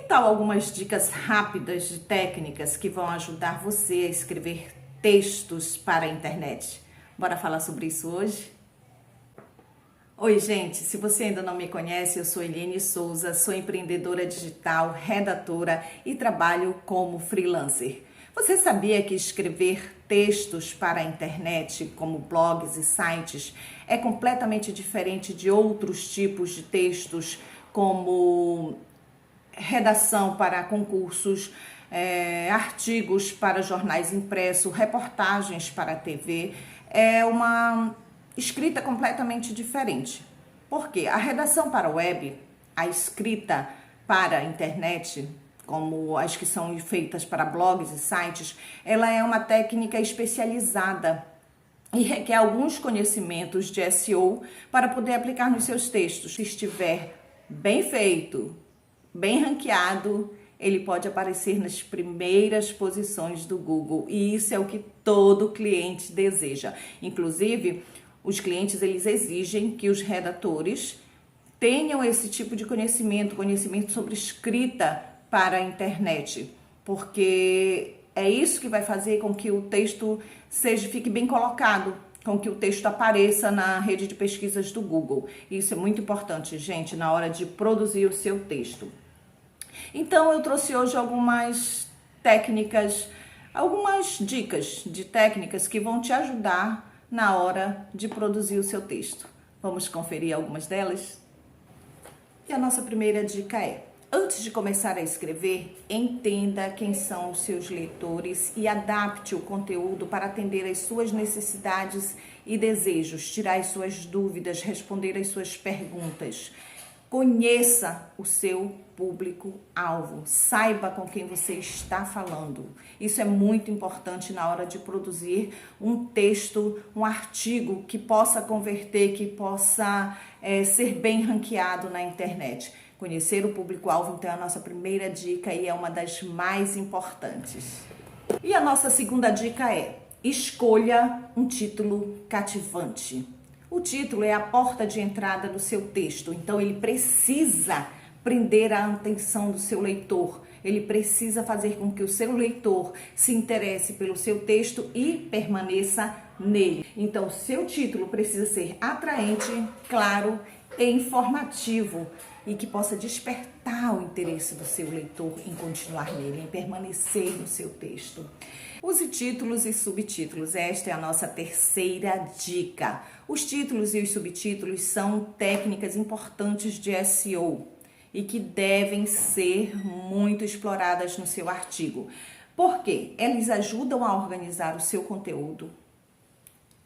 tal algumas dicas rápidas de técnicas que vão ajudar você a escrever textos para a internet? Bora falar sobre isso hoje? Oi, gente, se você ainda não me conhece, eu sou Eliane Souza, sou empreendedora digital, redatora e trabalho como freelancer. Você sabia que escrever textos para a internet, como blogs e sites, é completamente diferente de outros tipos de textos, como redação para concursos, artigos para jornais impressos, reportagens para a TV? É uma escrita completamente diferente. Por quê? A redação para web, a escrita para a internet, como as que são feitas para blogs e sites, ela é uma técnica especializada e requer alguns conhecimentos de SEO para poder aplicar nos seus textos. Se estiver bem feito, bem ranqueado, ele pode aparecer nas primeiras posições do Google, e isso é o que todo cliente deseja. Inclusive, os clientes, eles exigem que os redatores tenham esse tipo de conhecimento sobre escrita para a internet, porque é isso que vai fazer com que o texto fique bem colocado, com que o texto apareça na rede de pesquisas do Google. Isso é muito importante, gente, na hora de produzir o seu texto. Então, eu trouxe hoje algumas técnicas, algumas dicas de técnicas que vão te ajudar na hora de produzir o seu texto. Vamos conferir algumas delas? E a nossa primeira dica é: antes de começar a escrever, entenda quem são os seus leitores e adapte o conteúdo para atender às suas necessidades e desejos, tirar as suas dúvidas, responder às suas perguntas. Conheça o seu público-alvo, saiba com quem você está falando. Isso é muito importante na hora de produzir um texto, um artigo que possa converter, que possa ser bem ranqueado na internet. Conhecer o público-alvo, então, é a nossa primeira dica e é uma das mais importantes. E a nossa segunda dica é: escolha um título cativante. O título é a porta de entrada do seu texto, então ele precisa prender a atenção do seu leitor. Ele precisa fazer com que o seu leitor se interesse pelo seu texto e permaneça nele. Então, seu título precisa ser atraente, claro e informativo, e que possa despertar o interesse do seu leitor em continuar nele, em permanecer no seu texto. Use títulos e subtítulos. Esta é a nossa terceira dica. Os títulos e os subtítulos são técnicas importantes de SEO e que devem ser muito exploradas no seu artigo. Por quê? Eles ajudam a organizar o seu conteúdo,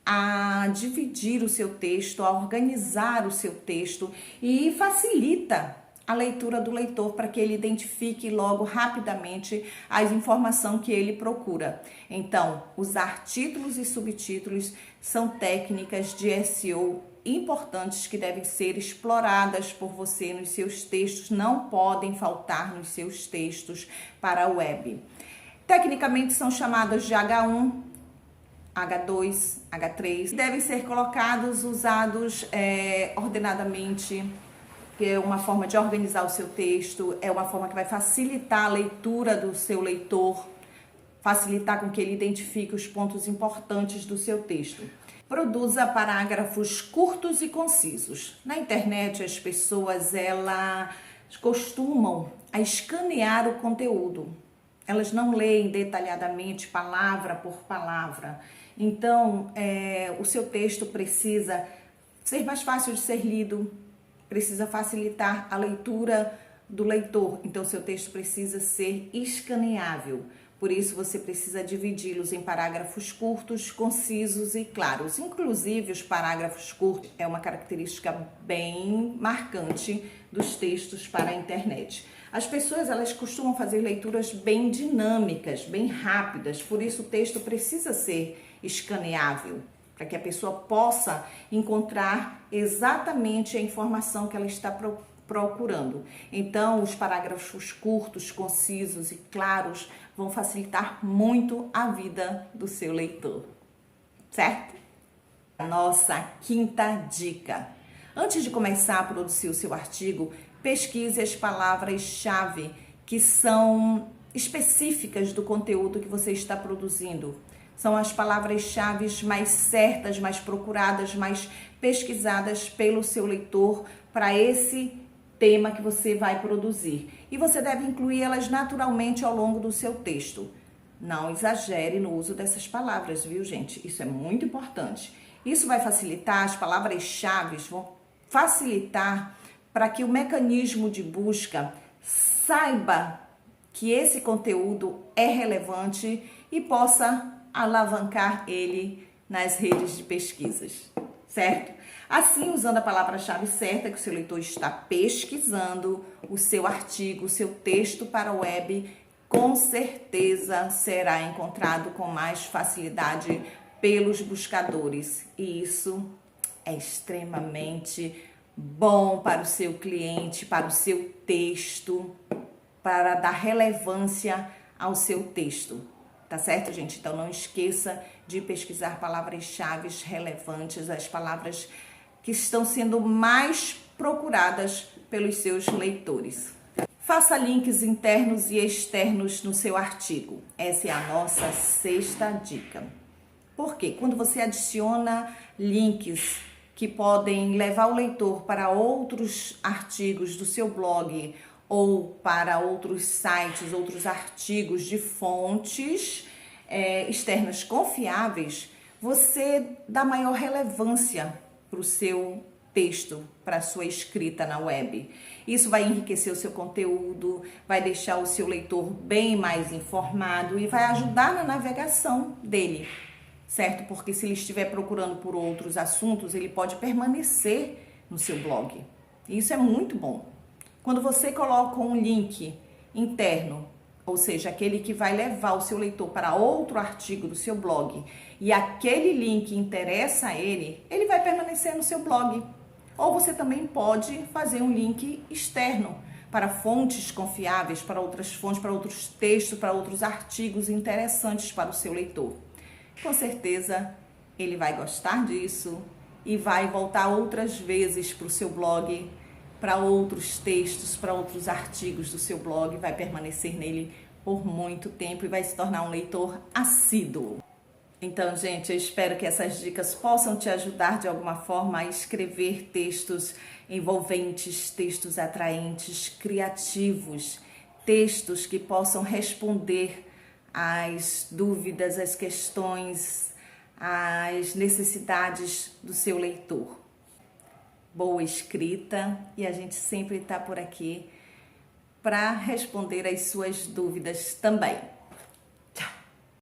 a dividir o seu texto, a organizar o seu texto e facilita a leitura do leitor para que ele identifique logo rapidamente a informação que ele procura. Então, usar títulos e subtítulos são técnicas de SEO importantes que devem ser exploradas por você nos seus textos, não podem faltar nos seus textos para a web. Tecnicamente são chamadas de H1, H2, H3, devem ser usados ordenadamente, que é uma forma de organizar o seu texto, é uma forma que vai facilitar a leitura do seu leitor, facilitar com que ele identifique os pontos importantes do seu texto. Produza parágrafos curtos e concisos. Na internet, as pessoas elas costumam a escanear o conteúdo. Elas não leem detalhadamente palavra por palavra. Então, o seu texto precisa ser mais fácil de ser lido, precisa facilitar a leitura do leitor. Então, seu texto precisa ser escaneável. Por isso, você precisa dividi-los em parágrafos curtos, concisos e claros. Inclusive, os parágrafos curtos é uma característica bem marcante dos textos para a internet. As pessoas, elas costumam fazer leituras bem dinâmicas, bem rápidas. Por isso, o texto precisa ser escaneável, para que a pessoa possa encontrar exatamente a informação que ela está procurando. Então, os parágrafos curtos, concisos e claros vão facilitar muito a vida do seu leitor, certo? A nossa quinta dica: antes de começar a produzir o seu artigo, pesquise as palavras-chave que são específicas do conteúdo que você está produzindo. São as palavras-chave mais certas, mais procuradas, mais pesquisadas pelo seu leitor para esse tema que você vai produzir. E você deve incluir elas naturalmente ao longo do seu texto. Não exagere no uso dessas palavras, viu, gente? Isso é muito importante. Isso vai facilitar, as palavras-chave vão facilitar para que o mecanismo de busca saiba que esse conteúdo é relevante e possa alavancar ele nas redes de pesquisas, certo? Assim, usando a palavra-chave certa que o seu leitor está pesquisando, o seu artigo, o seu texto para a web, com certeza será encontrado com mais facilidade pelos buscadores. E isso é extremamente bom para o seu cliente, para o seu texto, para dar relevância ao seu texto. Tá certo, gente? Então não esqueça de pesquisar palavras-chave relevantes, as palavras que estão sendo mais procuradas pelos seus leitores. Faça links internos e externos no seu artigo. Essa é a nossa sexta dica. Por quê? Quando você adiciona links que podem levar o leitor para outros artigos do seu blog ou para outros sites, outros artigos de fontes externas confiáveis, você dá maior relevância para o seu texto, para a sua escrita na web. Isso vai enriquecer o seu conteúdo, vai deixar o seu leitor bem mais informado e vai ajudar na navegação dele, certo? Porque se ele estiver procurando por outros assuntos, ele pode permanecer no seu blog. E isso é muito bom. Quando você coloca um link interno, ou seja, aquele que vai levar o seu leitor para outro artigo do seu blog, e aquele link interessa a ele, ele vai permanecer no seu blog. Ou você também pode fazer um link externo para fontes confiáveis, para outras fontes, para outros textos, para outros artigos interessantes para o seu leitor. Com certeza ele vai gostar disso e vai voltar outras vezes para o seu blog, para outros textos, para outros artigos do seu blog, vai permanecer nele por muito tempo e vai se tornar um leitor assíduo. Então, gente, eu espero que essas dicas possam te ajudar de alguma forma a escrever textos envolventes, textos atraentes, criativos, textos que possam responder às dúvidas, às questões, às necessidades do seu leitor. Boa escrita, e a gente sempre está por aqui para responder às suas dúvidas também.